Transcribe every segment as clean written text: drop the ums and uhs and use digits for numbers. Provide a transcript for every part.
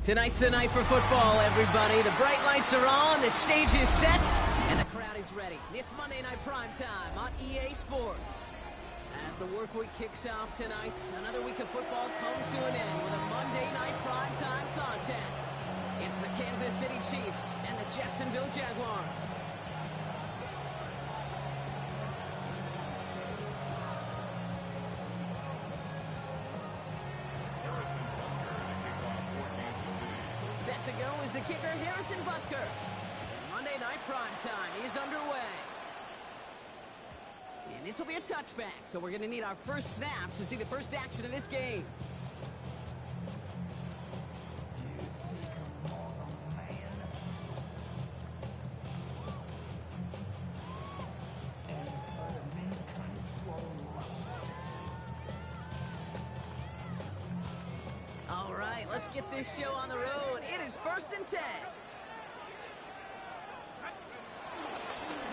Tonight's the night for football, everybody. The bright lights are on, the stage is set, and the crowd is ready. It's Monday Night Primetime on EA Sports. As the work week kicks off tonight, another week of football comes to an end with a Monday Night Primetime contest. It's the Kansas City Chiefs and the Jacksonville Jaguars. Set to go is the kicker, Harrison Butker. Monday Night Primetime is underway. And this will be a touchback, so we're going to need our first snap to see the first action of this game. All right, let's get this show on the road. It is 1st and 10.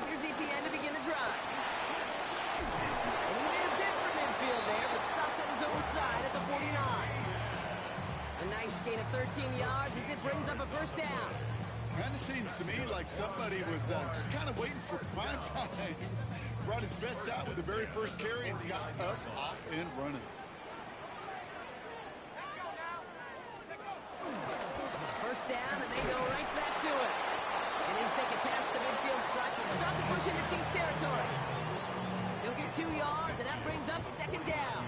Here's ETN to begin the drive. And he made a bid for midfield there, but stopped on his own side at the 49. A nice gain of 13 yards as it brings up a first down. Kind of seems to me like somebody was just kind of waiting for prime time. Brought his best out with the very first carry and got us off and running. First down, and they go right back to it. And he'll take it past the midfield stripe and start the push into Chiefs territory. He'll get 2 yards, and that brings up 2nd down.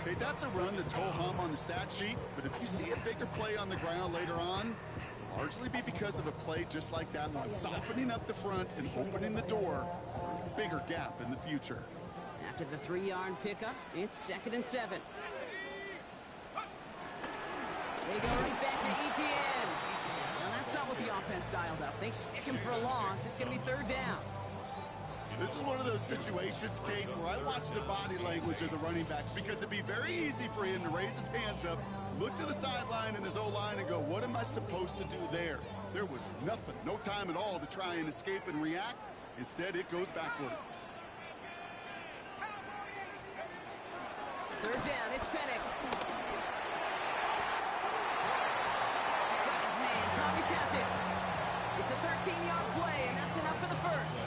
Okay, that's a run that's ho-hum on the stat sheet, but if you see a bigger play on the ground later on, it'll largely be because of a play just like that one, softening up the front and opening the door for a bigger gap in the future. After the 3-yard pickup, it's 2nd and 7. They go right back to ETN. Now that's not what the offense dialed up. They stick him for a loss. It's going to be 3rd down. This is one of those situations, Kate, where I watch the body language of the running back because it'd be very easy for him to raise his hands up, look to the sideline and his O-line and go, what am I supposed to do there? There was nothing, no time at all to try and escape and react. Instead, it goes backwards. 3rd down, it's Penix. Thomas has it. It's a 13-yard play, and that's enough for the first.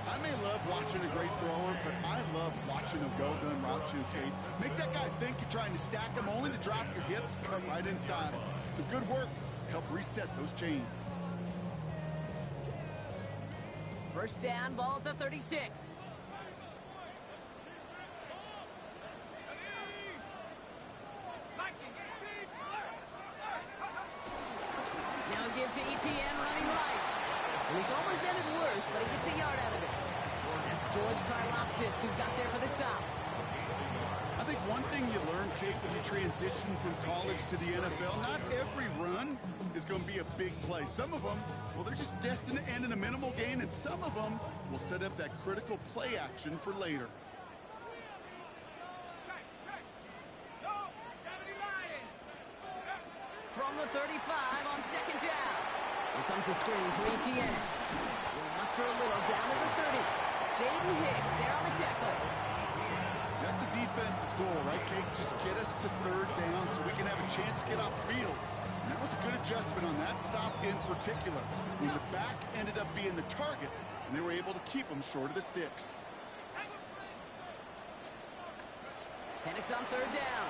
I may love watching a great thrower, but I love watching a well-done route too, Kate. Make that guy think you're trying to stack him only to drop your hips, cut right inside. Some good work to help reset those chains. First down, ball at the 36. Give to ETN running right. And he's almost ended worse, but he gets a yard out of it. That's George Karlaftis who got there for the stop. I think one thing you learn, Kate, when you transition from college to the NFL, not every run is going to be a big play. Some of them, well, they're just destined to end in a minimal gain, and some of them will set up that critical play action for later. From the 35 on 2nd down. Here comes the screen for ETN. We'll muster a little down to the 30. Jaden Hicks there on the tackle. That's a defense's goal, right, Kate? Just get us to 3rd down so we can have a chance to get off the field. And that was a good adjustment on that stop in particular, when the back ended up being the target, and they were able to keep them short of the sticks. Penix on 3rd down.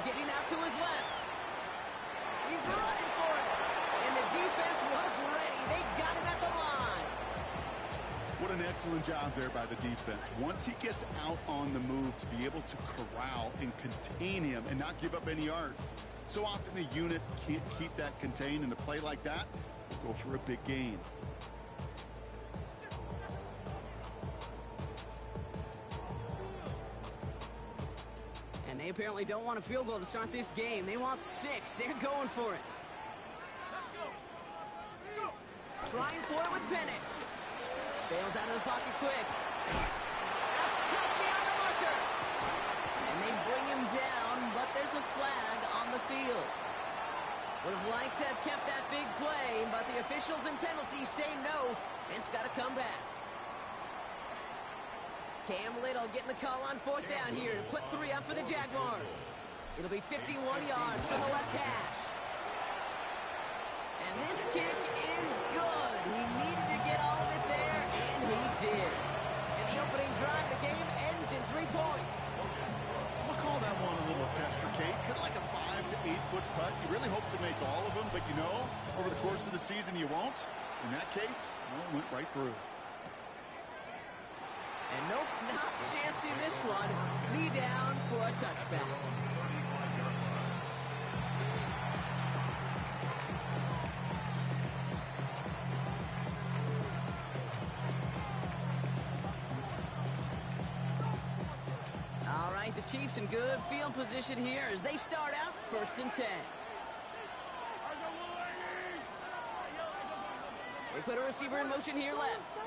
Getting out to his left. He's running for it. And the defense was ready. They got him at the line. What an excellent job there by the defense. Once he gets out on the move, to be able to corral and contain him and not give up any yards. So often a unit can't keep that contained, and a play like that will go for a big gain. And they apparently don't want a field goal to start this game. They want 6. They're going for it. Trying for it with Penix. Bails out of the pocket quick. That's cut beyond the marker. And they bring him down, but there's a flag on the field. Would have liked to have kept that big play, but the officials and penalties say no, and it's got to come back. Cam Little getting the call on 4th down here to put 3 up for the Jaguars. It'll be 51 yards from the left hash. And this kick is good. He needed to get all of it there, and he did. And the opening drive of the game ends in 3 points. We'll call that one a little tester, Kate. Kind of like a 5 to 8 foot putt. You really hope to make all of them, but you know, over the course of the season, you won't. In that case, well, went right through. And nope, not chancing this one. Knee down for a touchback. All right, the Chiefs in good field position here as they start out 1st and 10. They put a receiver in motion here left.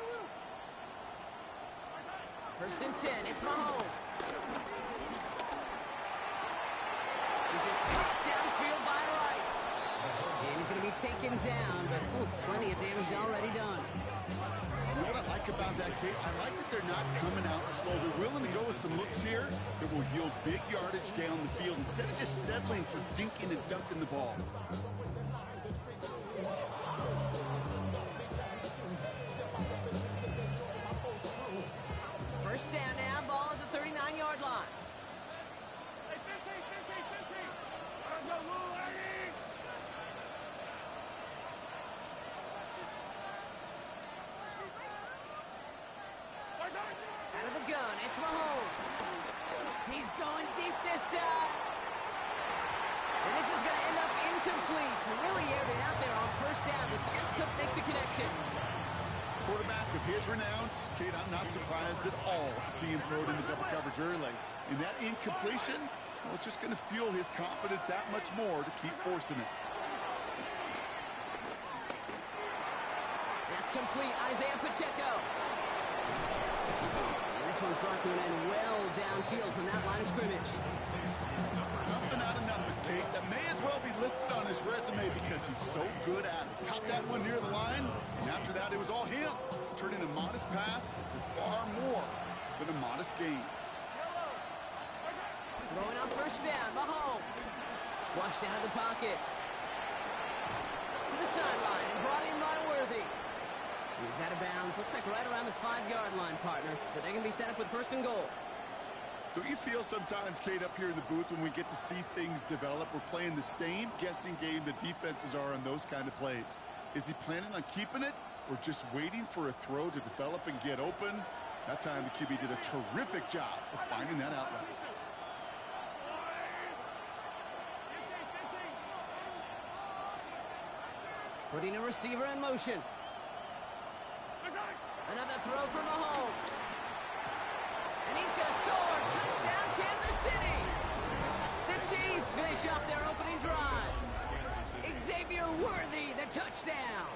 1st and 10, it's Mahomes. This is caught downfield by Rice. And he's going to be taken down, but plenty of damage already done. You know what I like about that, Kate? I like that they're not coming out slow. They're willing to go with some looks here that will yield big yardage down the field instead of just settling for dinking and dunking the ball. First down now, ball at the 39-yard line. Out of the gun, it's Mahomes. He's going deep this time. And this is going to end up incomplete. Really aired it out there on 1st down, but just couldn't make the connection. Quarterback of his renounce, Kate, I'm not surprised at all to see him throw it into double coverage early. And that incompletion, well, it's just going to fuel his confidence that much more to keep forcing it. That's complete. Isaiah Pacheco. And this one's brought to an end well downfield from that line of scrimmage. Something out of nothing, Kate, that may as well be listed on his resume because he's so good at it. Caught that one near the line, and after that, it was all him. Turning a modest pass to far more than a modest gain. Throwing on 1st down, Mahomes. Flushed out of the pocket. To the sideline and brought in by Worthy. He's out of bounds. Looks like right around the 5-yard line, partner. So they're going to be set up with 1st and goal. Don't you feel sometimes, Kate, up here in the booth when we get to see things develop, we're playing the same guessing game the defenses are on those kind of plays? Is he planning on keeping it or just waiting for a throw to develop and get open? That time the QB did a terrific job of finding that outlet. Putting a receiver in motion. Another throw for Mahomes. And he's going to score. Touchdown, Kansas City. The Chiefs finish off their opening drive. Xavier Worthy, the touchdown.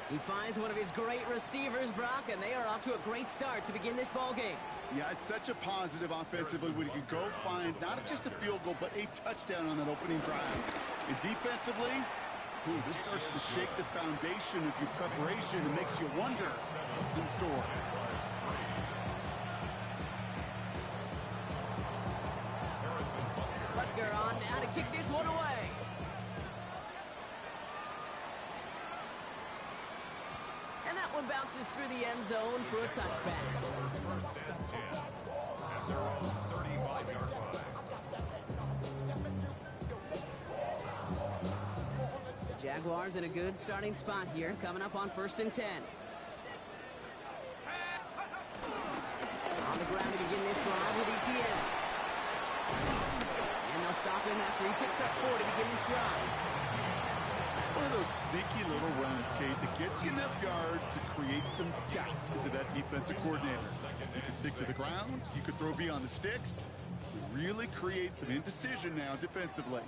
He finds one of his great receivers, Brock, and they are off to a great start to begin this ball game. Yeah, it's such a positive offensively when you can go find not just a field goal, but a touchdown on that opening drive. And defensively, this starts to shake the foundation of your preparation and makes you wonder what's in store. Butker on now to kick this one away. And that one bounces through the end zone for a touchback. The Jaguars in a good starting spot here, coming up on 1st and 10. On the ground to begin this drive with ETN. And they'll stop him after he picks up 4 to begin this drive. It's one of those sneaky little runs, Kate, that gets you enough yards to create some doubt into that defensive coordinator. You can stick to the ground, you could throw beyond the sticks. You really create some indecision now defensively.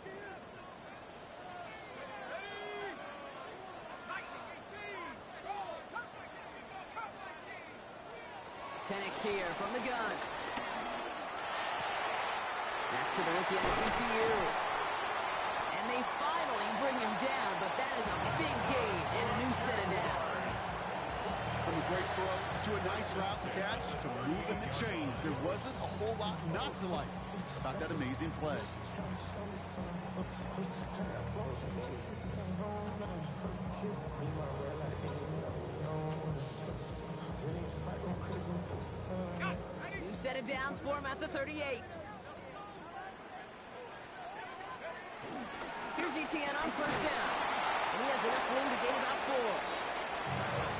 Penix here from the gun. That's to the rookie out of TCU. And they finally bring him down, but that is a big gain and a new set of downs. From a great throw to a nice route to catch to move in the chains. There wasn't a whole lot not to like about that amazing play. New set of downs for him at the 38. Here's ETN on first down. And he has enough room to gain about 4.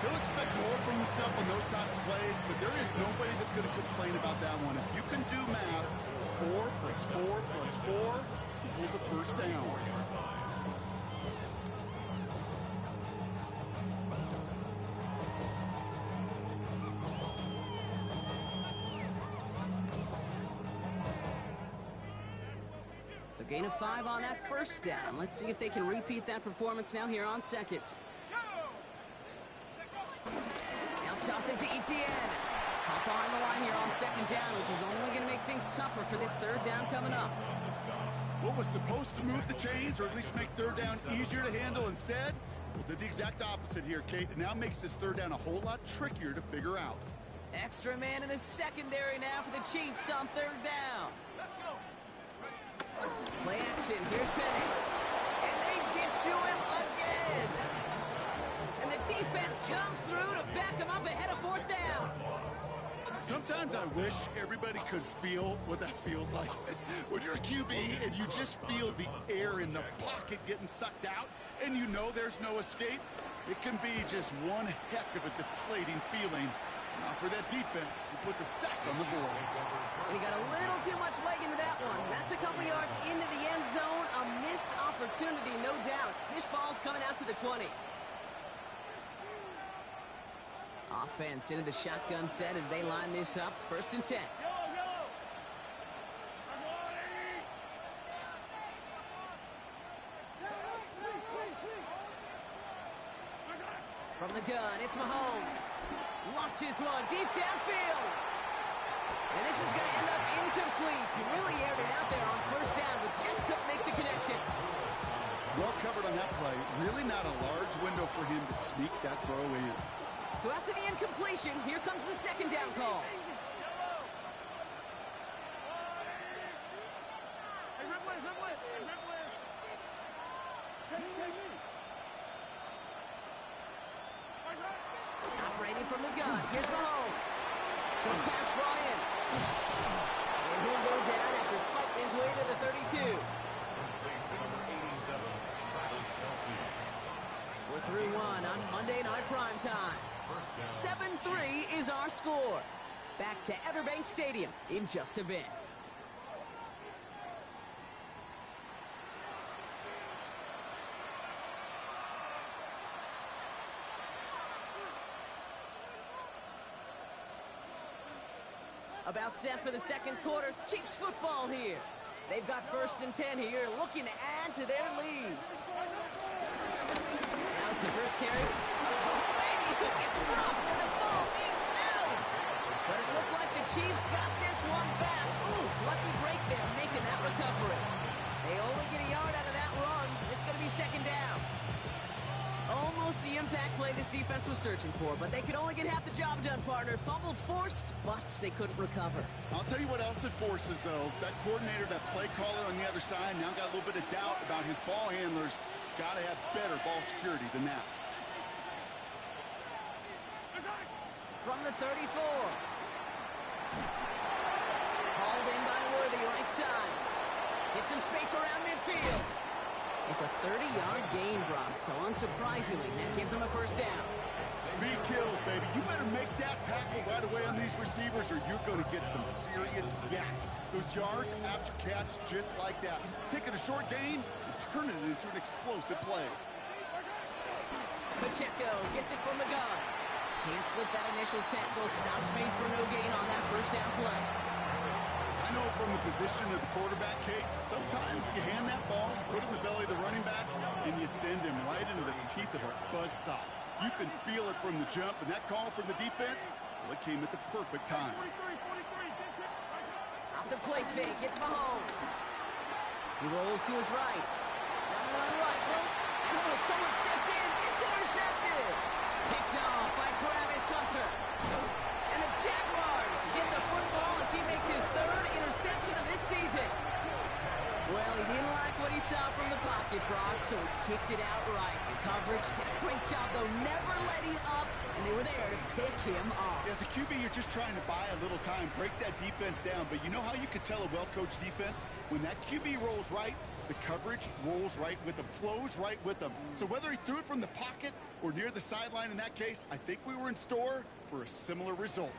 He'll expect more from himself on those type of plays, but there is nobody that's going to complain about that one. If you can do math, 4 plus 4 plus 4 equals a first down. So gain of 5 on that first down. Let's see if they can repeat that performance now here on second. Now toss it to ETN. Hop behind the line here on second down, which is only going to make things tougher for this third down coming up. What was supposed to move the chains, or at least make third down easier to handle instead? Well, did the exact opposite here, Kate. It now makes this third down a whole lot trickier to figure out. Extra man in the secondary now for the Chiefs on third down. Play action, here's Penix. And they get to him again. And the defense comes through to back him up ahead of fourth down. Sometimes I wish everybody could feel what that feels like. When you're a QB and you just feel the air in the pocket getting sucked out and you know there's no escape, it can be just one heck of a deflating feeling. Now for that defense, who puts a sack on the board. And he got a little too much leg into that one. That's a couple yards into the end zone. A missed opportunity, no doubt. This ball's coming out to the 20. Offense into the shotgun set as they line this up. First and 10. From the gun, it's Mahomes. Launches one deep downfield. And this is going to end up incomplete. He really aired it out there on first down, but just couldn't make the connection. Well covered on that play. Really not a large window for him to sneak that throw in. So after the incompletion, here comes the second down call. Operating from the gun, here's Mahomes. Short pass brought in. And he'll go down after fighting his way to the 32. We're 3-1 on Monday Night Primetime. 7-3 is our score. Back to Everbank Stadium in just a bit. About set for the second quarter. Chiefs football here. They've got first and 10 here, looking to add to their lead. Now it's the first carry. Oh, baby, he gets dropped, and the ball is out. But it looked like the Chiefs got this one back. Ooh, lucky break there, making that recovery. They only get a yard out of that run. It's going to be second down. Almost the impact play this defense was searching for, but they could only get half the job done, partner. Fumble forced, but they couldn't recover. I'll tell you what else it forces, though. That coordinator, that play caller on the other side, now got a little bit of doubt about his ball handlers. Got to have better ball security than that. From the 34. Hauled in by Worthy, right side. Get some space around midfield. It's a 30-yard gain, Brock, so unsurprisingly, that gives him a first down. Speed kills, baby. You better make that tackle right away on these receivers or you're going to get some serious yak. Those yards after catch just like that. Taking a short gain and turning it into an explosive play. Pacheco gets it from the gun. Can't slip that initial tackle. Stops made for no gain on that first down play. I know from the position of the quarterback, Kate, sometimes you hand that ball, put it in the belly of the running back, and you send him right into the teeth of a buzzsaw. You can feel it from the jump, and that call from the defense, well, it came at the perfect time. Off the play fake, it's Mahomes. He rolls to his right. Down the run right, and someone stepped in. It's intercepted. Picked off by Travis Hunter. kicked it out right. Coverage did a great job, though, never letting up, and they were there to pick him off. As a QB, you're just trying to buy a little time, break that defense down. But you know how you can tell a well-coached defense? When that QB rolls right, the coverage rolls right with them, flows right with them. So whether he threw it from the pocket or near the sideline in that case, I think we were in store for a similar result.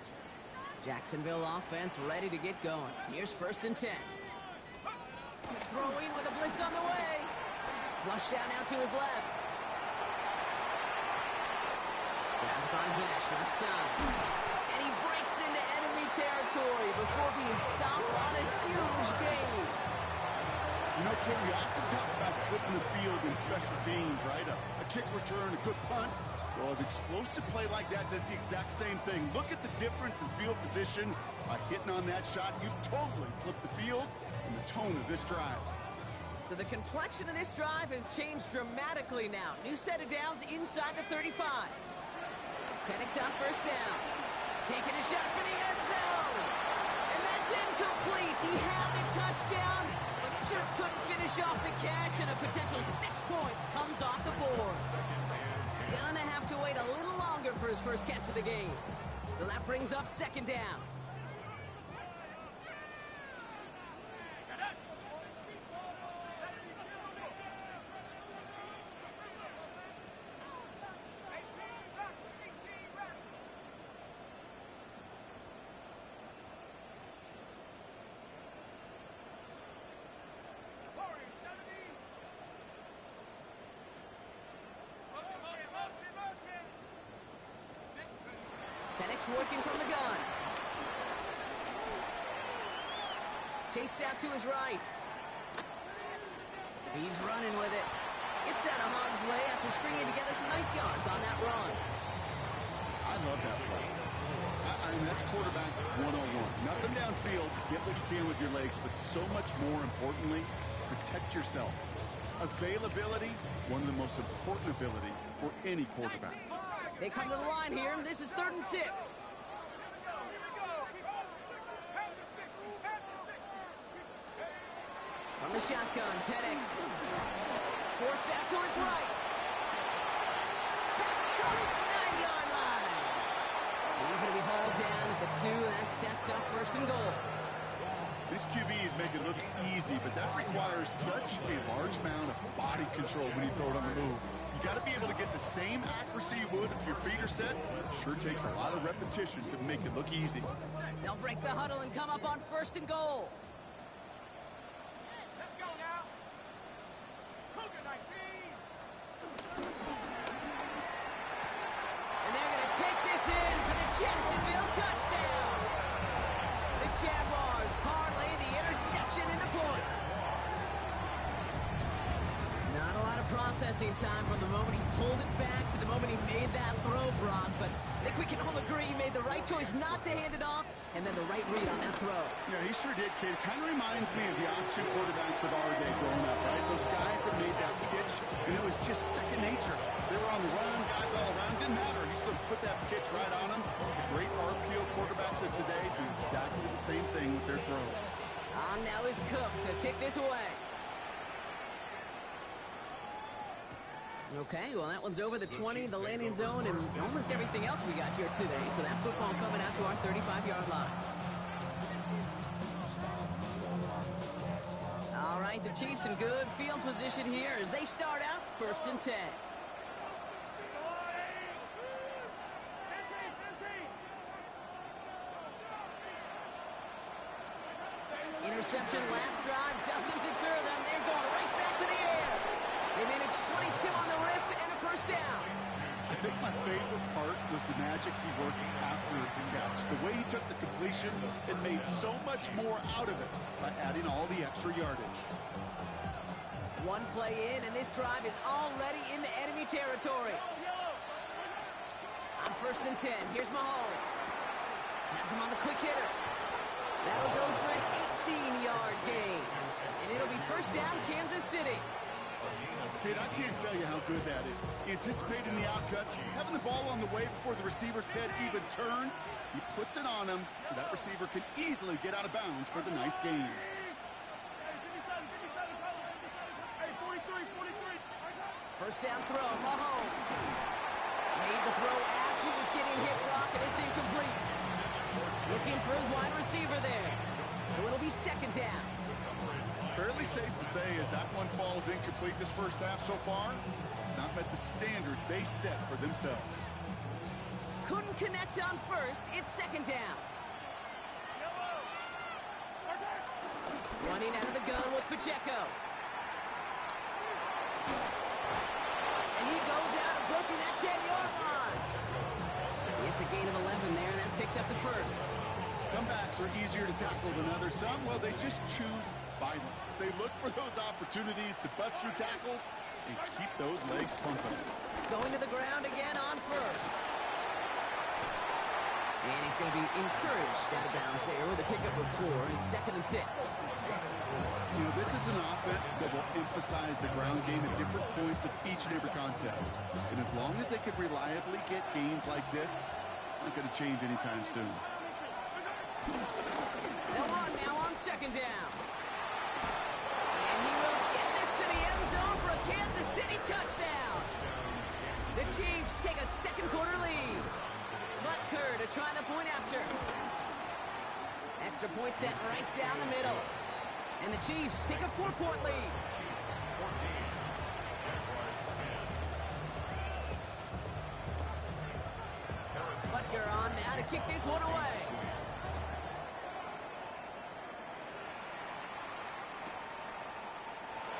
Jacksonville offense ready to get going. Here's 1st and 10. Throwing with a blitz on the way. Flush down out to his left. Grabbed by Nash, left side. And he breaks into enemy territory before being stopped on a huge gain. You know, Kim, we often talk about flipping the field in special teams, right? A kick return, a good punt. Well, an explosive play like that does the exact same thing. Look at the difference in field position. By hitting on that shot, you've totally flipped the field and the tone of this drive. So the complexion of this drive has changed dramatically now. New set of downs inside the 35. Penix on 1st down. Taking a shot for the end zone. And that's incomplete. He had the touchdown, but just couldn't finish off the catch, and a potential 6 points comes off the board. Gonna have to wait a little longer for his first catch of the game. So that brings up 2nd down. Penix working from the gun. Chased out to his right. He's running with it. It's out of harm's way after stringing together some nice yards on that run. I love that play. I mean, that's quarterback 101. Nothing downfield. Get what you can with your legs, but so much more importantly, protect yourself. Availability, one of the most important abilities for any quarterback. They come to the line here, and this is 3rd and 6. From the shotgun, Penix. Forced out to his right. Pass caught, 9-yard line. And he's going to be hauled down at the 2, and that sets up 1st and goal. This QB is making it look easy, but that requires such a large amount of body control when you throw it on the move. You got to be able to get the same accuracy you would if your feet are set. Sure takes a lot of repetition to make it look easy. They'll break the huddle and come up on 1st and goal. Let's go now. Cougar 19. And they're going to take this in for the Jacksonville touchdown. The Jaguars parlay the interception into points. Not a lot of processing time from the moment he pulled it back to the moment he made that throw, Brock. But I think we can all agree he made the right choice not to hand it off, and then the right read on that throw. Yeah, he sure did, kid. Kind of reminds me of the option quarterbacks of our day growing up, right? Those guys that made that pitch, and it was just second nature. They were on the run, guys all around. Didn't matter. He's going to put that pitch right on them. The great RPO quarterbacks of today do exactly the same thing with their throws. On now is Cook to kick this away. Okay, well, that one's over the 20, the landing zone, and almost everything else we got here today. So that football coming out to our 35-yard line. All right, the Chiefs in good field position here as they start out 1st and 10. Interception last drive doesn't deter them. They're going right back to the air. They managed 22 on the rip and a 1st down. I think my favorite part was the magic he worked after the catch. The way he took the completion and made so much more out of it by adding all the extra yardage. One play in, and this drive is already into enemy territory. On 1st and 10, here's Mahomes. Has him on the quick hitter. That'll go for an 18-yard gain. And it'll be 1st down, Kansas City. Kid, I can't tell you how good that is. Anticipating the outcut, having the ball on the way before the receiver's head even turns. He puts it on him so that receiver can easily get out of bounds for the nice gain. First down throw, Mahomes. Made the throw as he was getting hit, Brock, and it's incomplete. Looking for his wide receiver there. So it'll be second down. Fairly safe to say as that one falls incomplete this first half so far, it's not met the standard they set for themselves. Couldn't connect on first. It's second down. Running out of the gun with Pacheco. And he goes out approaching that 10-yard line. It's a gain of 11 there, and that picks up the first. Some backs are easier to tackle than others. Some, well, they just choose violence. They look for those opportunities to bust through tackles and keep those legs pumping. Going to the ground again on first. And he's going to be encouraged out of bounds there with a pickup of 4. It's 2nd and 6. You know, this is an offense that will emphasize the ground game at different points of each and every contest. And as long as they can reliably get gains like this, it's not going to change anytime soon. Now on second down. And he will get this to the end zone for a Kansas City touchdown. The Chiefs take a second quarter lead. Butker to try the point after. Extra point set right down the middle. And the Chiefs take a 4-point lead. Butker on now to kick this one away.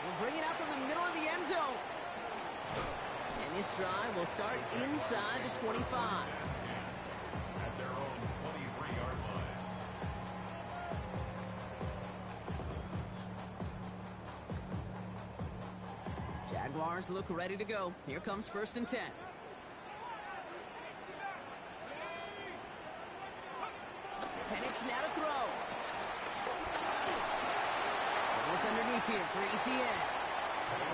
We'll bring it out from the middle of the end zone. And this drive will start inside the 25. At their own 23-yard line. Jaguars look ready to go. Here comes 1st and 10. Penix now to throw. Look underneath here for ETN.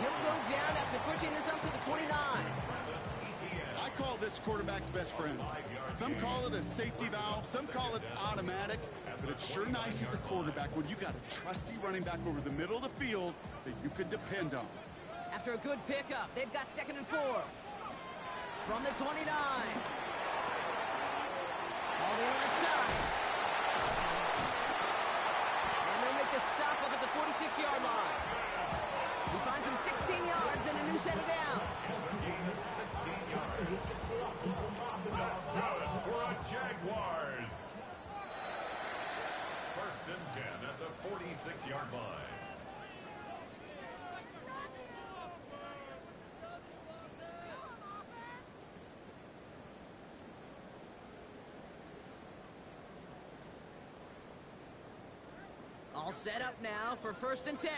He'll go down after pushing this up to the 29. I call this quarterback's best friend. Some call it a safety valve, some call it automatic, but it's sure nice as a quarterback when you got a trusty running back over the middle of the field that you can depend on. After a good pickup, they've got 2nd and 4. From the 29. All the other side. And they'll make the stop up at the 46-yard line. He finds him 16 yards and a new set of downs. That's good for a Jaguars. 1st and 10 at the 46-yard line. All set up now for 1st and 10.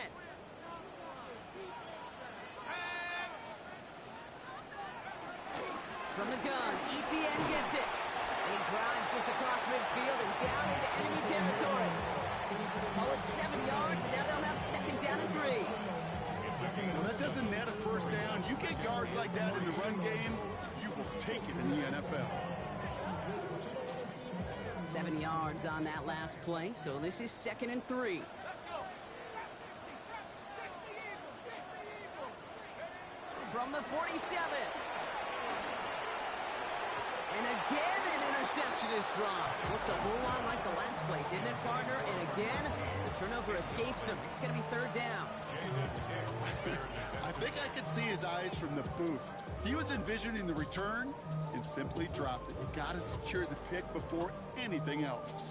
From the gun, ETN gets it. And he drives this across midfield and down into enemy territory. Call it 7 yards, and now they'll have 2nd down and 3. Well, that doesn't net a first down. You get yards like that in the run game, you will take it in the NFL. 7 yards on that last play, so this is 2nd and 3. From the 47. And again, an interception is dropped. Looked a whole lot like the last play, didn't it, partner? And again, the turnover escapes him. It's going to be 3rd down. I think I could see his eyes from the booth. He was envisioning the return and simply dropped it. You got to secure the pick before anything else.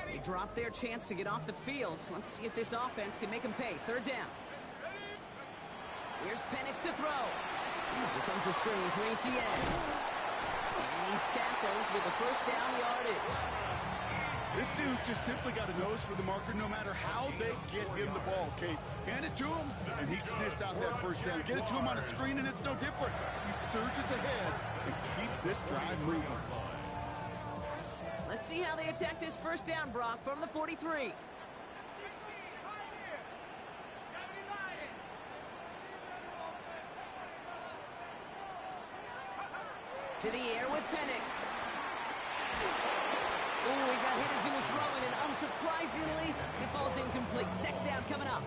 They dropped their chance to get off the field. Let's see if this offense can make them pay. 3rd down. Here's Penix to throw. Here comes the screen for ETN. And he's tackled with a 1st down yardage. This dude's just simply got a nose for the marker no matter how they get him the ball, Kate. Hand it to him, and he sniffs out that 1st down. Get it to him on a screen, and it's no different. He surges ahead and keeps this drive moving. Let's see how they attack this 1st down, Brock, from the 43. To the air with Penix. Oh, he got hit as he was throwing, and unsurprisingly, it falls incomplete. 2nd down coming up.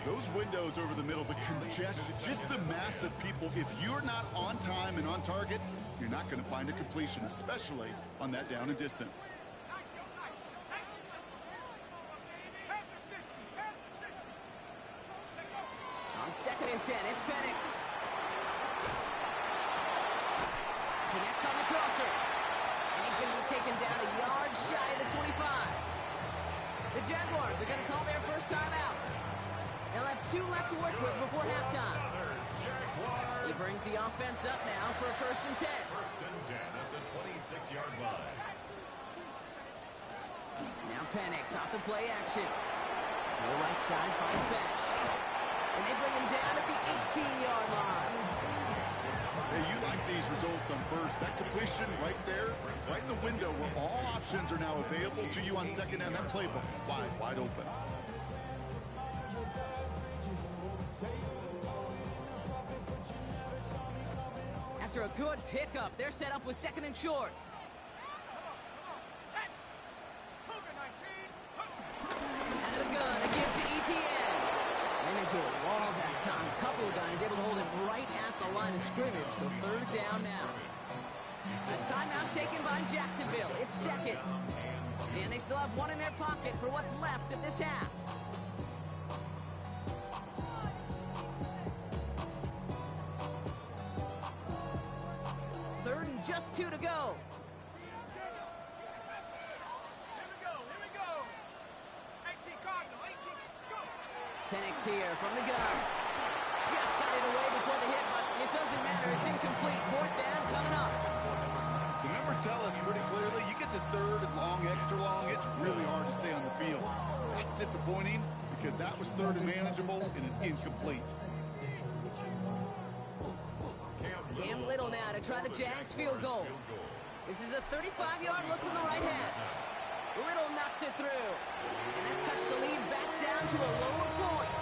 Those windows over the middle, the congestion, just the mass of people. If you're not on time and on target, you're not going to find a completion, especially on that down and distance. On 2nd and 10, it's Penix. Connects on the crosser. And he's going to be taken down a yard shy of the 25. The Jaguars are going to call their first timeout. They'll have 2 left to work with before halftime. He brings the offense up now for a 1st and 10. 1st and 10 at the 26-yard line. Now Penix off the play action. To the right side finds Bench. And they bring him down at the 18-yard line. Hey, you like these results on first. That completion right there, right in the window where all options are now available to you on second down. That playbook wide open. After a good pickup, they're set up with 2nd and short. Out of the gun, a give to ETN. Ran into a wall that time. A couple of guys able to hold him right at the line of scrimmage, so 3rd down now. A timeout taken by Jacksonville. It's 2nd. And they still have 1 in their pocket for what's left of this half. 3rd and just 2 to go. Penix here from the gun. Just got it away before the hit, but it doesn't matter. It's incomplete. 4th down coming up. The numbers tell us pretty clearly, you get to 3rd and long, extra long, it's really hard to stay on the field. That's disappointing because that was 3rd and manageable and an incomplete. Cam Little now to try the Jags field goal. This is a 35-yard look from the right hash. Little knocks it through. And that cuts the lead back down to a lower point.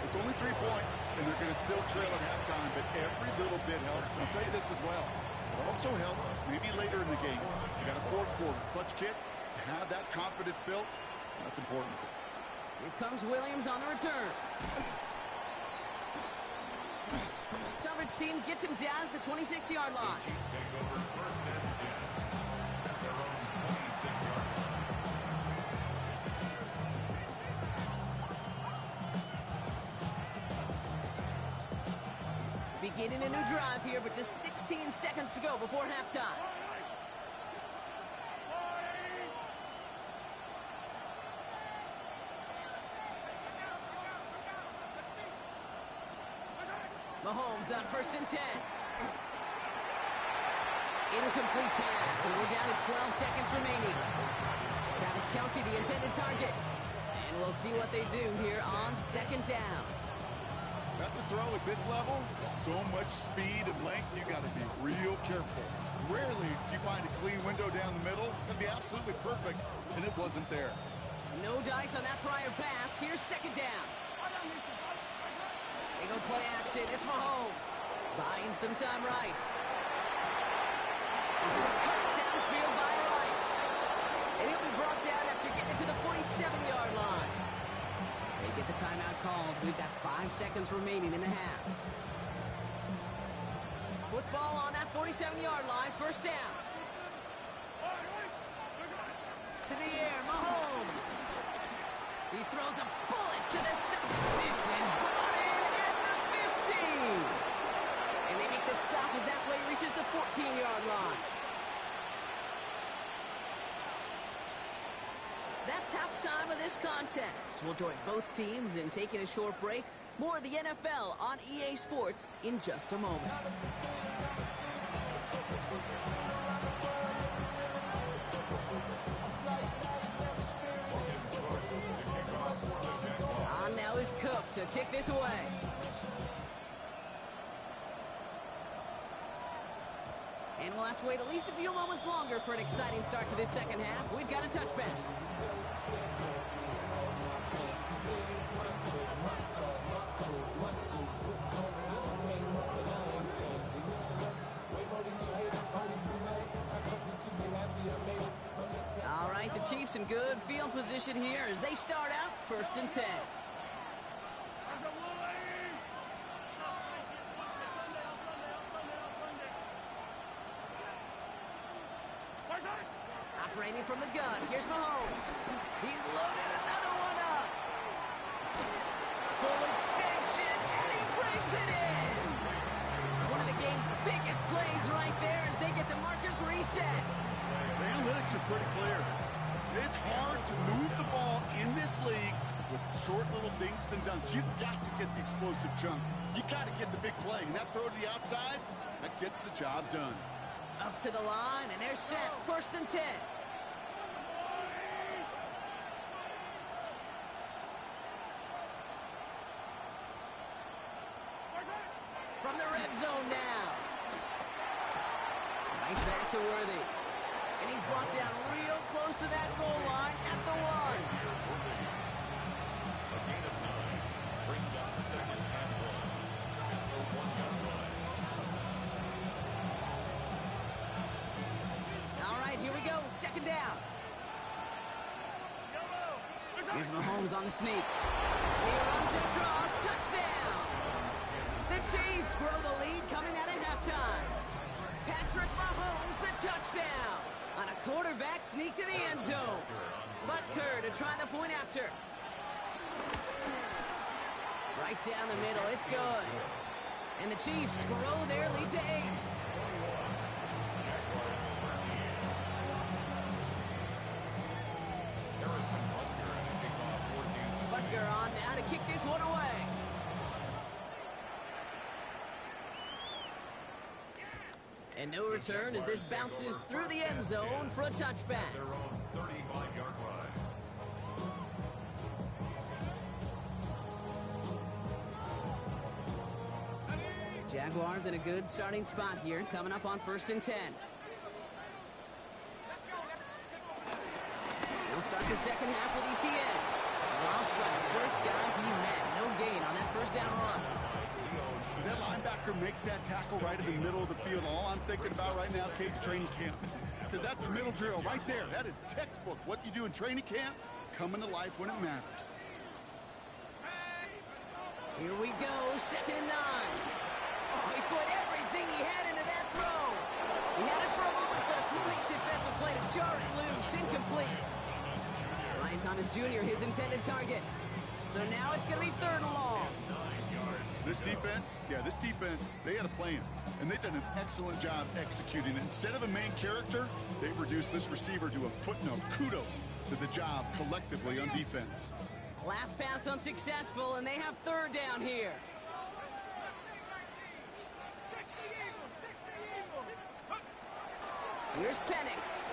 It's only 3 points, and they're going to still trail at halftime, but every little bit helps. And I'll tell you this as well. It also helps maybe later in the game. You got a 4th quarter clutch kick. To have that confidence built, that's important. Here comes Williams on the return. Coverage team gets him down at the 26-yard line. Chiefs take over 1st and 10 at their own 26-yard line. Beginning a new drive here, but just 16 seconds to go before halftime. Mahomes on 1st and 10. Incomplete pass, and we're down to 12 seconds remaining. Travis Kelce, the intended target. And we'll see what they do here on 2nd down. That's a throw at this level. So much speed and length, you got to be real careful. Rarely do you find a clean window down the middle. It'd be absolutely perfect, and it wasn't there. No dice on that prior pass. Here's 2nd down. They go play action. It's Mahomes. Buying some time right. This is cut downfield by Rice. And he'll be brought down after getting to the 47-yard line. They get the timeout called. We've got 5 seconds remaining in the half. Football on that 47-yard line. 1st down. To the air. Mahomes. He throws a bullet to the center. This is brought in at the 15. And they make the stop as that play reaches the 14-yard line. That's halftime of this contest. We'll join both teams in taking a short break. More of the NFL on EA Sports in just a moment. On now is Cook to kick this away. And we'll have to wait at least a few moments longer for an exciting start to this 2nd half. We've got a touchback. All right, the Chiefs in good field position here as they start out 1st and 10. Operating from the gun, here's Mahomes. He's loaded another one up. Full extension, and he brings it in. One of the game's biggest plays right there as they get the markers reset. The analytics are pretty clear. It's hard to move the ball in this league with short little dinks and dunks. You've got to get the explosive chunk. You got to get the big play. And that throw to the outside, that gets the job done. Up to the line, and they're set. 1st and 10. From the red zone now. Right back to Worthy. And he's brought down real close to that goal line at the 1. A gain of 9 brings up 2nd and 1 at the 1-yard line. All right, here we go. 2nd down. Here's Mahomes on the sneak. He runs it across. Touchdown. The Chiefs grow the lead coming out of halftime. Patrick Mahomes, the touchdown. On a quarterback sneak to the end zone. Butker to try the point after. Right down the middle. It's good. And the Chiefs grow their lead to 8. Butker on now to kick this one away. And no return as this bounces through the end zone for a touchback. Their own 35-yard line. Jaguars in a good starting spot here, coming up on 1st and 10. We'll start the second half with ETN. Rob Flat, first guy he met. No gain on that 1st down run. As that linebacker makes that tackle right in the middle of the field, all I'm thinking about right now, Kate, training camp. Because that's the middle drill right there. That is textbook. What you do in training camp, coming to life when it matters. Here we go, 2nd and 9. Oh, he put everything he had into that throw. He had it for a moment, but a great defensive play to jar it loose. Incomplete. Ryan Thomas Jr., his intended target. So now it's going to be 3rd and long. This defense, they had a plan. And they've done an excellent job executing it. Instead of a main character, they've reduced this receiver to a footnote. Kudos to the job collectively on defense. Last pass unsuccessful, and they have 3rd down here. Here's Penix.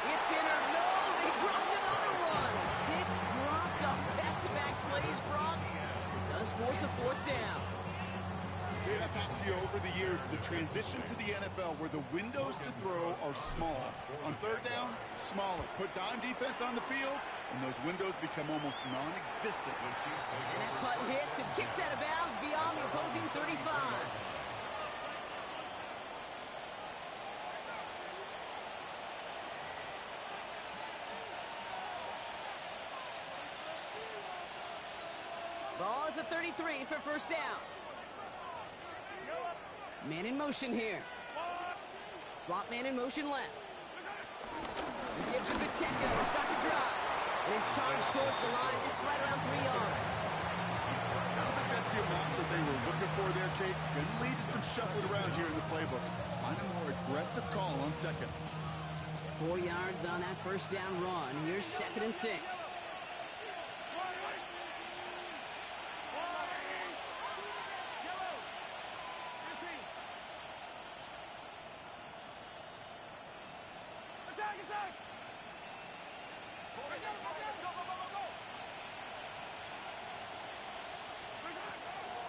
It's in or no, they dropped another one. Picks dropped off back-to-back plays, Brock. It does force a 4th down. Dude, I've talked to you over the years of the transition to the NFL where the windows to throw are small. On 3rd down, smaller. Put dime defense on the field, and those windows become almost non-existent. And that punt hits and kicks out of bounds beyond the opposing 35. Ball at the 33 for 1st down. Man in motion here. Slot man in motion left. He gives him Pacheco to start the drive. And his charge towards the line. It's right around 3 yards. I don't think that's the amount that they were looking for there, Kate. Going to lead to some shuffling around here in the playbook. Find a more aggressive call on 2nd. 4 yards on that 1st down run. Here's 2nd and 6.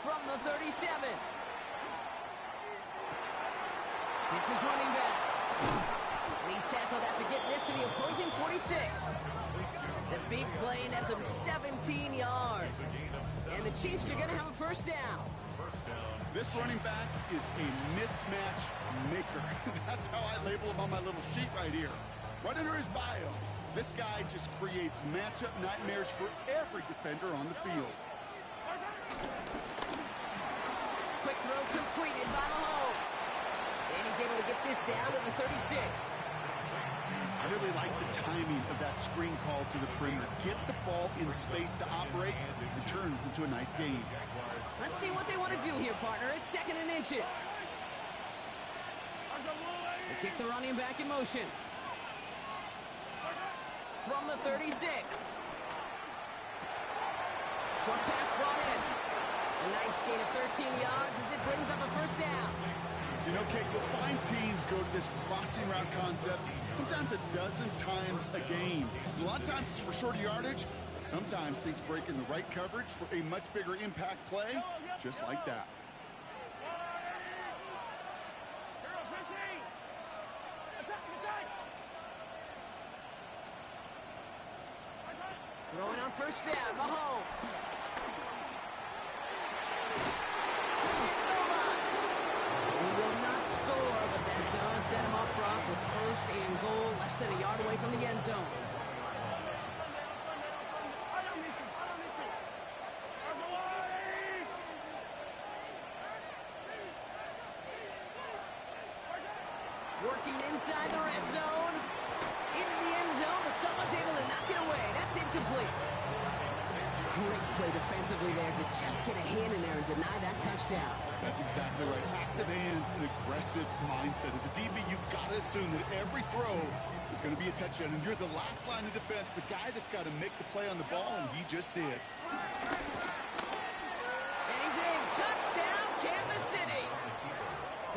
From the 37. It's his running back. And he's tackled after getting this to the opposing 46. The big play nets him 17 yards. And the Chiefs are going to have a 1st down. This running back is a mismatch maker. That's how I label him on my little sheet right here. Right under his bio, this guy just creates matchup nightmares for every defender on the field. Quick throw completed by Mahomes. And he's he's able to get this down to the 36. I really like the timing of that screen call to the perimeter. Get the ball in space to operate. It turns into a nice game. Let's see what they want to do here, partner. It's 2nd and inches. They kick the running back in motion. From the 36. Short pass brought in. A nice gain of 13 yards as it brings up a first down. You know, Kate, you'll find teams go to this crossing route concept sometimes a dozen times a game. A lot of times it's for shorter yardage, but sometimes things break in the right coverage for a much bigger impact play, just like that. Throwing on first down, Mahomes. He will not score, but that does set him up, Brock, with 1st and goal, less than a yard away from the end zone. Working inside the red zone. Into the end zone, but someone's able to knock it away. That's incomplete. Great play defensively there to just get a hand in there and deny that touchdown. That's exactly right. Active hands and aggressive mindset. As a DB, you've got to assume that every throw is going to be a touchdown. And you're the last line of defense, the guy that's got to make the play on the ball, and he just did. And he's in. Touchdown, Kansas City.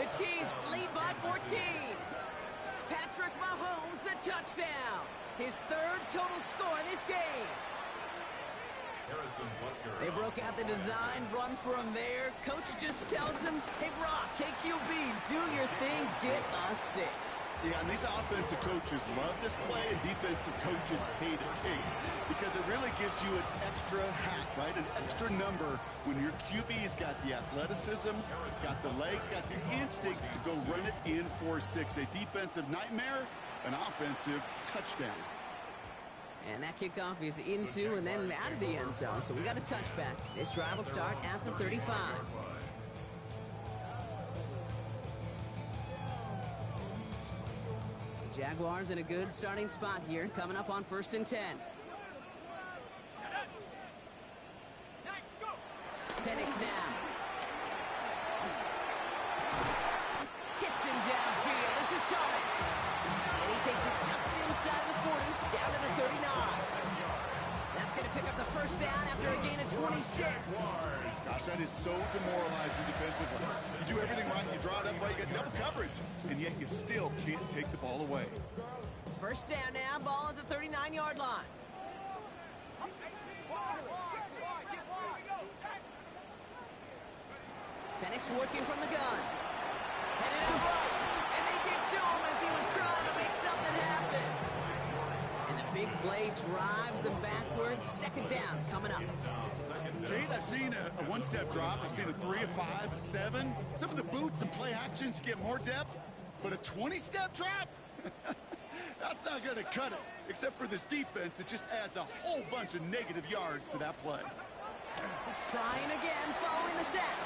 The Chiefs lead by 14. Patrick Mahomes, the touchdown. His 3rd total score in this game. They broke out the design run for him there. Coach just tells him, hey, Brock, KQB, do your thing, get a 6. Yeah, and these offensive coaches love this play, and defensive coaches hate it, Kate, because it really gives you an extra hat, right, an extra number when your QB's got the athleticism, got the legs, got the instincts to go run it in for 6. A defensive nightmare, an offensive touchdown. And that kickoff is into and then out of the end zone. So we got a touchback. This drive will start at the 35. The Jaguars in a good starting spot here, coming up on 1st and 10. Penix now. Hits him downfield. This is Thomas. And he takes it just inside the 40, down to the 39. That's going to pick up the first down after a gain of 26. Gosh, that is so demoralizing defensively. You do everything right, you draw it up right, you get double coverage, and yet you still can't take the ball away. First down now, ball at the 39-yard line. Penix working from the gun. Headed out right. And they get to him as he was trying to make something happen. And the big play drives them backwards. 2nd down coming up. Kate, I've seen a one-step drop. I've seen a 3, a 5, a 7. Some of the boots and play actions get more depth. But a 20-step drop? That's not going to cut it. Except for this defense, it just adds a whole bunch of negative yards to that play. Trying again following the sack.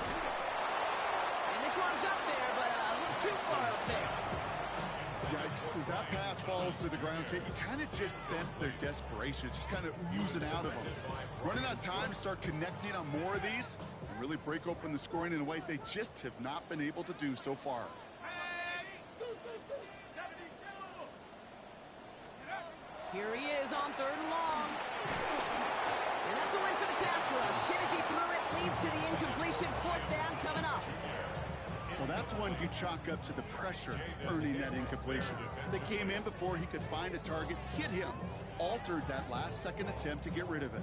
And this one's up there, but a little too far up there. Yikes. As that pass falls to the ground, Kate, you kind of just sense their desperation, just kind of oozing out of them. Running out of time to start connecting on more of these and really break open the scoring in a way they just have not been able to do so far. Here he is on 3rd and long. And that's a win for the pass rush. Hit as he threw it, leads to the incompletion. 4th down coming up. Well, that's one you chalk up to the pressure earning that incompletion. They came in before he could find a target, hit him, altered that last-second attempt to get rid of it.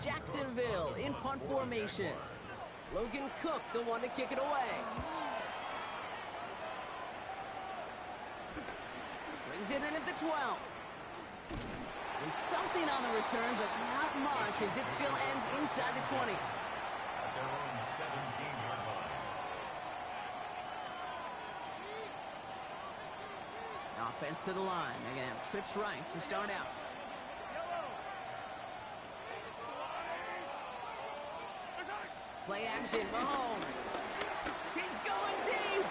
Jacksonville in punt formation. Logan Cook, the one to kick it away. Brings it in at the 12. And something on the return, but not much, as it still ends inside the 20. At their own 17-yard line. Offense to the line. They're going to have trips right to start out. Play action, Mahomes. He's going deep.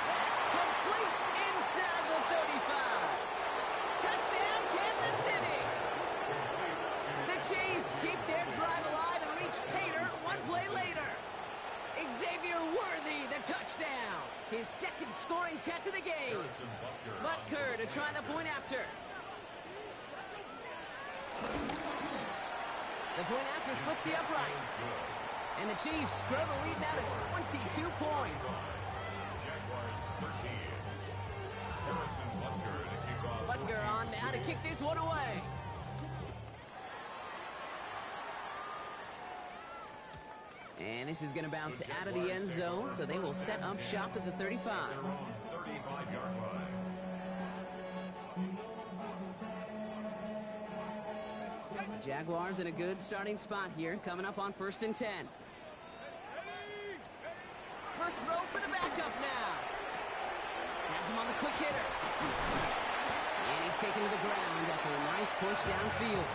That's complete inside the 35. Touchdown, Kansas City. The Chiefs keep their drive alive and reach Pater one play later. Xavier Worthy, the touchdown. His second scoring catch of the game. Butker to try the point after. The point after splits the uprights. And the Chiefs grow the lead now to 22 points. Jaguars 13. Harrison Butker to kick off. Butker on now to kick this one away. And this is going to bounce out of the end zone, so they will set up shop at the 35. 35-yard line. The Jaguars in a good starting spot here, coming up on 1st and 10. First throw for the backup now. Has him on the quick hitter. And he's taken to the ground after a nice push downfield.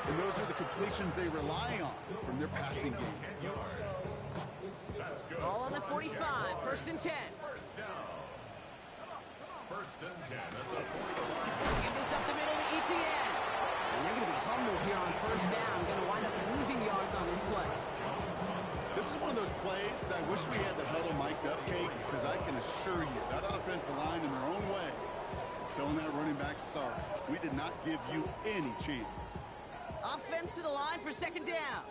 And those are the completions they rely on from their passing game. 10 yards. That's good. Ball on the 45, 1st and 10. First down. First and 10 at the 45. Give this up the middle to ETN. And they're going to be humbled here on 1st down. Going to wind up losing yards on this play. This is one of those plays that I wish we had the huddle mic'd up, Kate, because I can assure you that offensive line in their own way is telling that running back, sorry, we did not give you any chance. Offense to the line for 2nd down.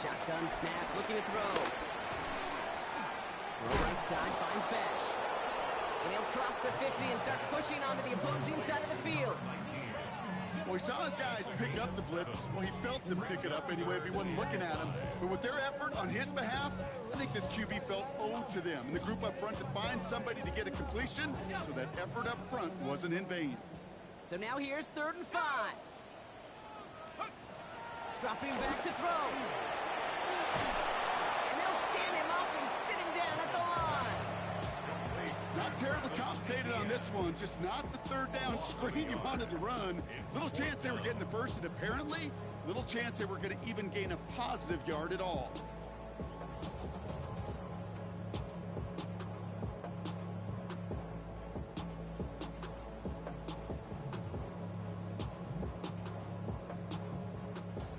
Shotgun snap, looking to throw. Throw right side, finds Besh. And he'll cross the 50 and start pushing onto the opposing side of the field. Well, he saw his guys pick up the blitz. Well, he felt them pick it up anyway if he wasn't looking at him. But with their effort on his behalf, I think this QB felt owed to them and the group up front to find somebody to get a completion, so that effort up front wasn't in vain. So now here's 3rd and 5. Dropping back to throw. And they'll stand him up and sit him down at the line. Not terribly complicated on this one, just not the 3rd down screen you wanted to run. Little chance they were getting the first, and apparently, little chance they were going to even gain a positive yard at all.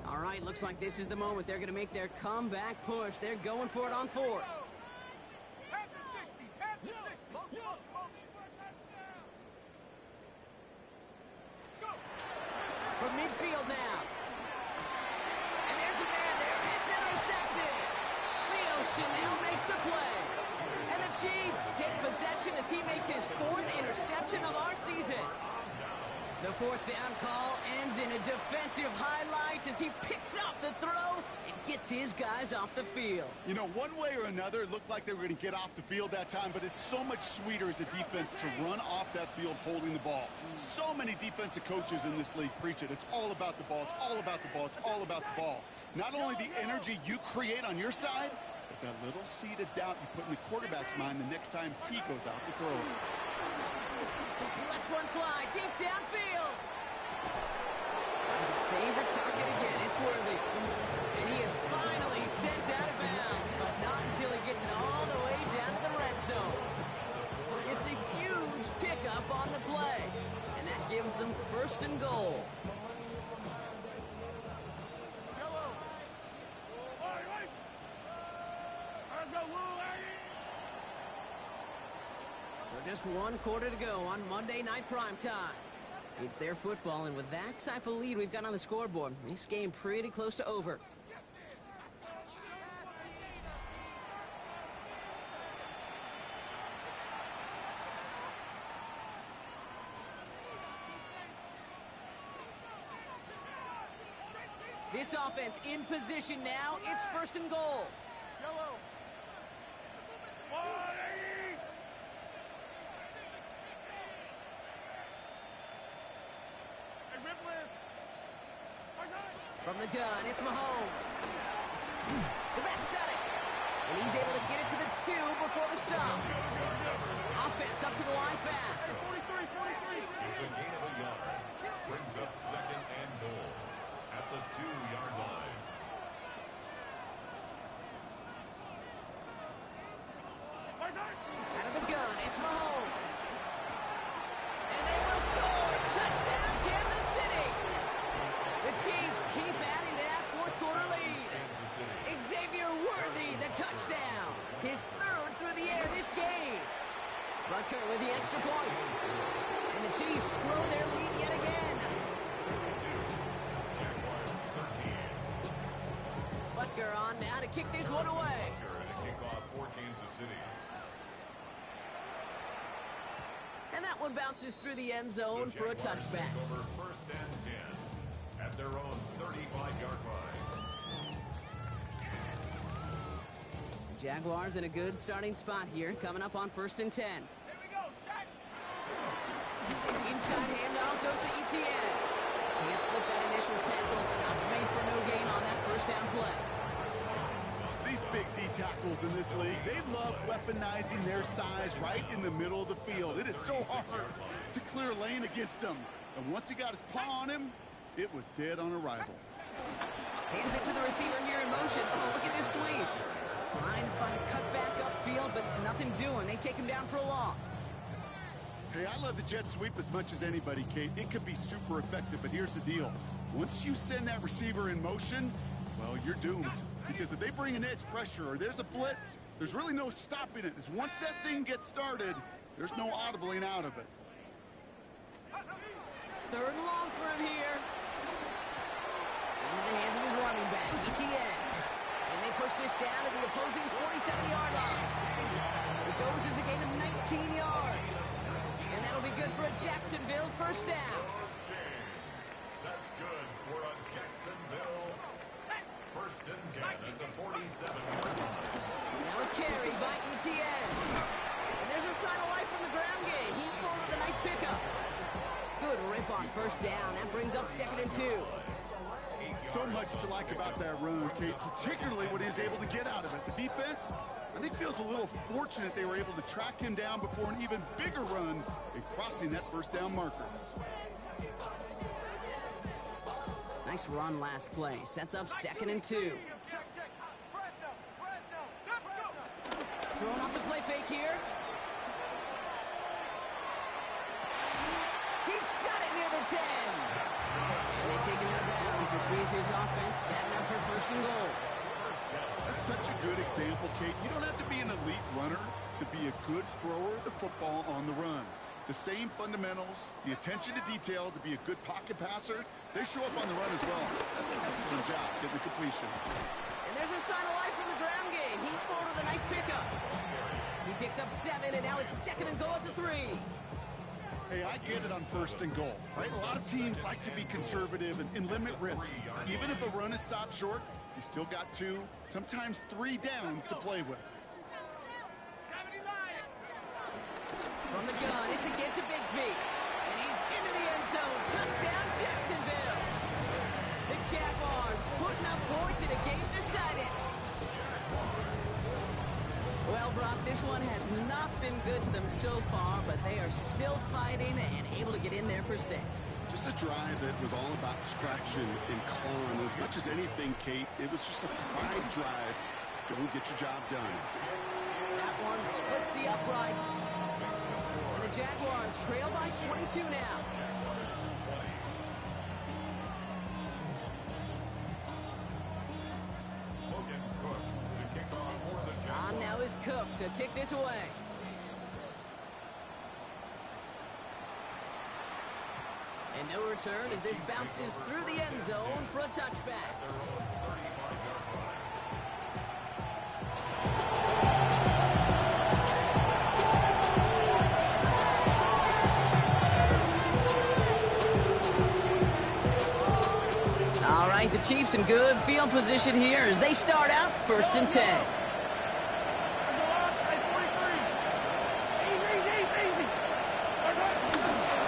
All right, looks like this is the moment they're going to make their comeback push. They're going for it on 4th. From midfield now. And there's a man there. It's intercepted. Leo Chanel makes the play. And the Chiefs take possession as he makes his 4th interception of our season. The 4th down call ends in a defensive highlight as he picks up the throw and gets his guys off the field. You know, one way or another, it looked like they were going to get off the field that time, but it's so much sweeter as a defense to run off that field holding the ball. So many defensive coaches in this league preach it. It's all about the ball. It's all about the ball. It's all about the ball. Not only the energy you create on your side, but that little seed of doubt you put in the quarterback's mind the next time he goes out to throw it. He lets one fly deep downfield. Finds his favorite target again. It's Worthy. And he is finally sent out of bounds, but not until he gets it all the way down to the red zone. It's a huge pickup on the play, and that gives them 1st and goal. So just 1 quarter to go on Monday Night Primetime. It's their football, and with that type of lead we've got on the scoreboard, this game pretty close to over. This offense in position now. It's 1st and goal. From the gun, it's Mahomes. The back's got it. And he's able to get it to the 2 before the stop. Offense up to the line fast. It's a gain of a yard. Brings up second and goal at the 2-yard line. Out of the gun, it's Mahomes. And they will score. Touchdown, Kansas City. The Chiefs keep adding to that fourth-quarter lead. Xavier Worthy, the touchdown. His third through the air this game. Butker with the extra point. And the Chiefs grow their lead yet again. Jaguars 13. Butker on now to kick this one away. And a kickoff for Kansas City. And that one bounces through the end zone The for a Jaguars touchback. take over first and 10 at their own 35-yard line. Jaguars in a good starting spot here, coming up on first and 10. Inside handoff goes to Etienne. Can't slip that initial tackle. Stops made for no gain on that first down play. These big D tackles in this league, they love weaponizing their size right in the middle of the field. It is so hard to clear lane against them. And once he got his paw on him, it was dead on arrival. Hands it to the receiver here in motion. Oh, look at this sweep. Trying to find a cutback upfield, but nothing doing. They take him down for a loss. Hey, I love the jet sweep as much as anybody, Kate. It could be super effective, but here's the deal. Once you send that receiver in motion, well, you're doomed. Because if they bring an edge pressure or there's a blitz, there's really no stopping it. Because once that thing gets started, there's no audibling out of it. Third and long for him here. Into the hands of his running back, Etienne. And they push this down to the opposing 47-yard line. It goes as a gain of 19 yards. And that'll be good for a Jacksonville first down. That's good for a Jacksonville first and 10 at the 47-yard line. Now a carry by Etienne. And there's a sign of life from the ground game. He's forward with a nice pickup. Good rip on first down. That brings up second and 2. So much to like about that run, Kate, particularly what he was able to get out of it. The defense, I think, feels a little fortunate they were able to track him down before an even bigger run in crossing that first down marker. Nice run last play. Sets up second and 2. Throwing off the play fake here. He's got it near the 10. And they take him out of bounds, which means his offense setting up for first and goal. That's such a good example, Kate. You don't have to be an elite runner to be a good thrower of the football on the run. The same fundamentals, the attention to detail to be a good pocket passer, they show up on the run as well. That's an excellent job getting the completion. And there's a sign of life from the ground game. He's forward with a nice pickup. He picks up 7, and now it's second and goal at the 3. Hey, I get it on first and goal, right? A lot of teams like to be conservative and limit risk. Even if a run is stopped short, you still got 2, sometimes 3 downs to play with. From the gun, it's again to Bigsby. And he's into the end zone. Touchdown, Jacksonville. The Jaguars putting up points in a game decided. Well, Brock, this one has not been good to them so far, but they are still fighting and able to get in there for 6. Just a drive that was all about scratching and clawing. As much as anything, Kate, it was just a pride drive to go and get your job done. That one splits the uprights. And the Jaguars trail by 22 now. On now is Cook to kick this away. And no return as this bounces through the end zone for a touchback. All right, the Chiefs in good field position here as they start out first and 10.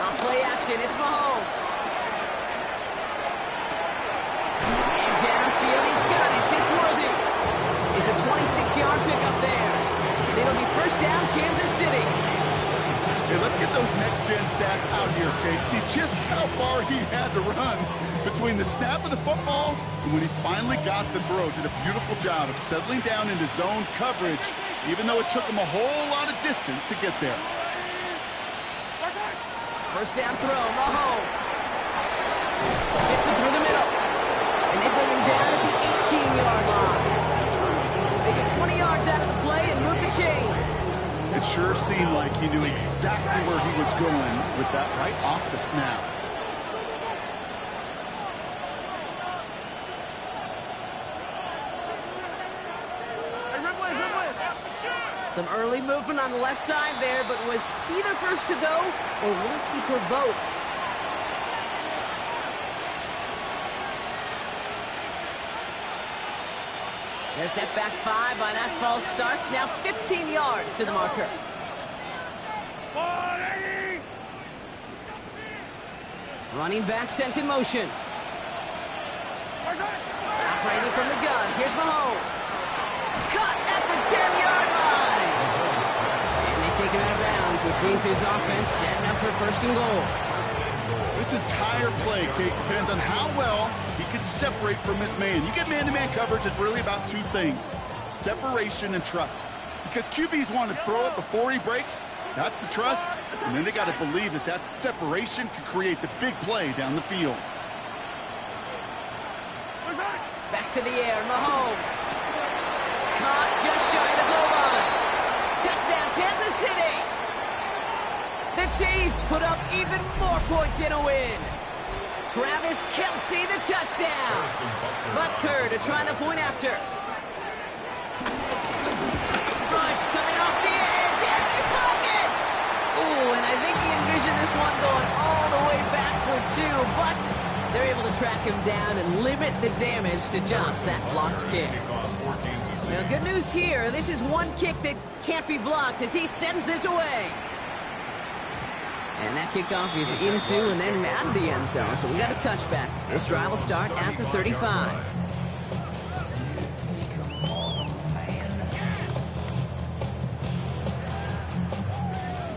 On play action, it's Mahomes. And downfield, he's got it. It's Worthy. It's a 26-yard pickup there. down, Kansas City. Hey, let's get those next-gen stats out here, Kate. See just how far he had to run between the snap of the football and when he finally got the throw. Did a beautiful job of settling down into zone coverage, even though it took him a whole lot of distance to get there. First down throw, Mahomes. Hits it through the middle. And they bring him down at the 18-yard line. They get 20 yards out of the play and move the chains. It sure seemed like he knew exactly where he was going with that right off the snap. Some early movement on the left side there, but was he the first to go, or was he provoked? They're set back 5 by that false start. Now 15 yards to the marker. Running back sent in motion. Operating from the gun. Here's Mahomes. Cut at the 10-yard line. And they take him out of bounds, which means his offense setting up for first and goal. This entire play, Kate, depends on how well he can separate from his man. You get man-to-man coverage, it's really about two things: separation and trust. Because QBs want to throw it before he breaks. That's the trust. And then they got to believe that that separation can create the big play down the field. Back to the air, Mahomes. Caught just shy of the goal line. Touchdown, Kansas City. The Chiefs put up even more points in a win. Travis Kelce, the touchdown. Butker to try the point after. Rush coming off the edge, and they block it. Ooh, and I think he envisioned this one going all the way back for 2, but they're able to track him down and limit the damage to just that blocked kick. Now, good news here. This is one kick that can't be blocked as he sends this away. And that kickoff is into and then out of the end zone. So we got a touchback. This drive will start at the 35.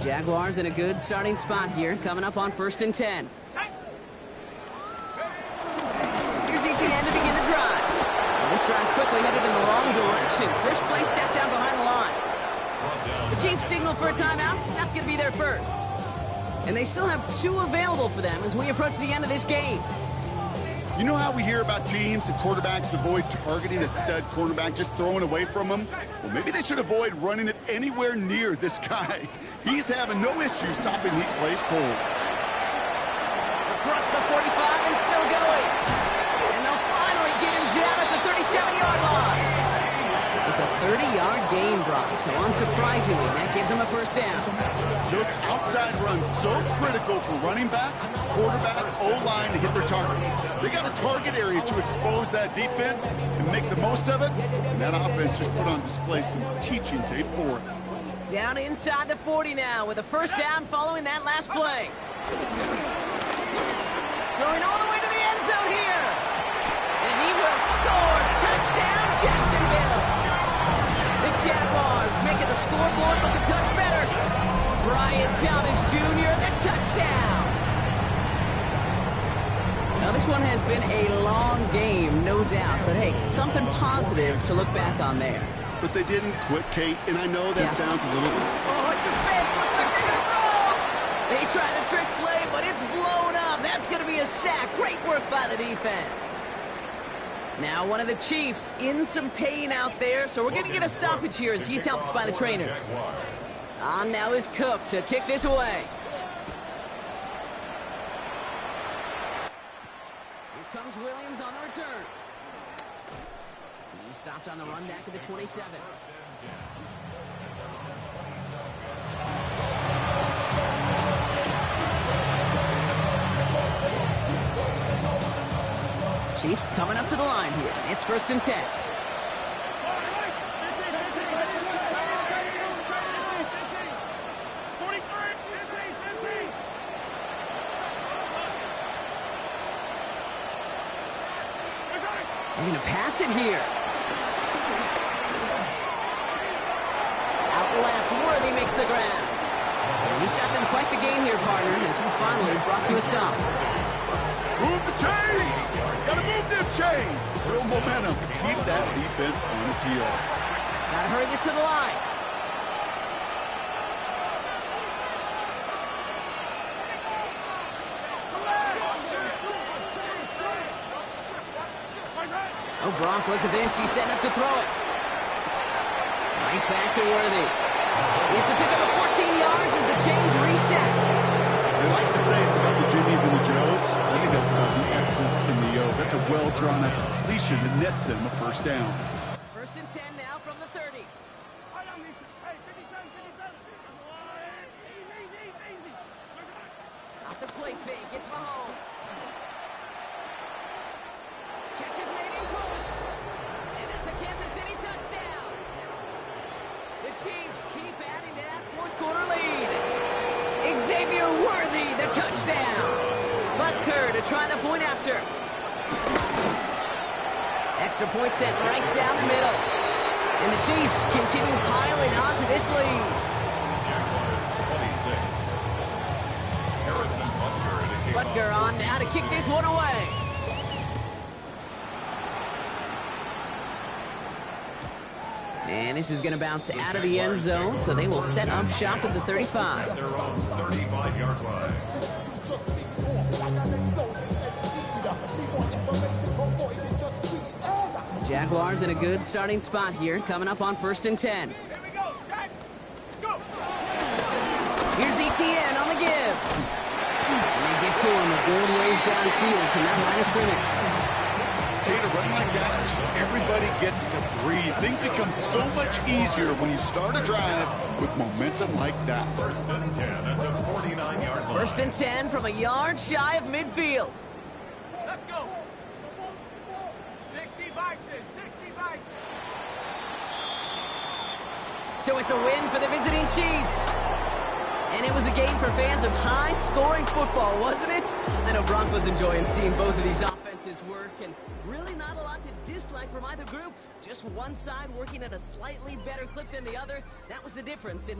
Jaguars in a good starting spot here, coming up on 1st and 10. Here's ETN to begin the drive. Well, this drive's quickly headed in the wrong direction. First play set down behind the line. The Chiefs signal for a timeout. That's going to be their first. And they still have 2 available for them as we approach the end of this game. You know how we hear about teams and quarterbacks avoid targeting a stud cornerback, just throwing away from him? Well, maybe they should avoid running it anywhere near this guy. He's having no issue stopping these plays cold. Across the 45 and still going. And they'll finally get him down at the 37-yard line. It's a 30-yard gain, Brock, so unsurprisingly, that gives him a first down. Those outside runs so critical for running back, quarterback, O-line to hit their targets. They got a target area to expose that defense and make the most of it, and that offense just put on display some teaching tape for it. Down inside the 40 now with a first down following that last play. Going all the way to the end zone here. And he will score. Touchdown, Jacksonville. The Jaguars making the scoreboard look a touch better. Brian Thomas Jr., the touchdown. Now, this one has been a long game, no doubt. But, hey, something positive to look back on there. But they didn't quit, Kate, and I know that sounds a little... Oh, it's a fake. Looks like they're going to throw. They tried a trick play, but it's blown up. That's going to be a sack. Great work by the defense. Now one of the Chiefs in some pain out there, so we're going to get a stoppage here as he's helped by the trainers. On now is Cook to kick this away. Here comes Williams on the return. He stopped on the run back to the 27. Chiefs coming up to the line here. It's 1st and 10. They're going to pass it here. Out left, Worthy the ground. And he's got them quite the game here, partner, as he finally is brought to a stop. Move the chains! Gotta move them chains! Build momentum. Keep that defense on its heels. Gotta hurry this to the line. Oh, Gronk, look at this. He's setting up to throw it. Right back to Worthy. It's a pickup of 14 yards as the chains reset. They like to say it's about the Jimmies and the Joes. I think that's about the X's and the O's. That's a well-drawn-up completion that nets them a first down. First and 10 now from the 30. Off the play fake, it's Mahomes. Catch is made in close. And that's a Kansas City touchdown. The Chiefs keep adding to that fourth quarter lead. Xavier Worthy, the touchdown. Butker to try the point after. Extra point set right down the middle. And the Chiefs continue piling onto this lead. Jaguars 26. Harrison Butker to kick Butker off. on now to kick this one away. And this is going to bounce out of the end zone, so they will set up shop at the 35. At their own 35-yard line. Jaguars in a good starting spot here, coming up on first and 10. Here's ETN on the give. And they get to him a good ways downfield from that line of scrimmage. Hey, to run like that, just everybody gets to breathe. Things become so much easier when you start a drive with momentum like that. First and 10 at the 49-yard line. First and 10 from a yard shy of midfield. Let's go. 60 Bison, 60 Bison. So it's a win for the visiting Chiefs. And it was a game for fans of high-scoring football, wasn't it? I know Broncos enjoying seeing both of these offenses work, and really not a lot to dislike from either group. Just one side working at a slightly better clip than the other. That was the difference in the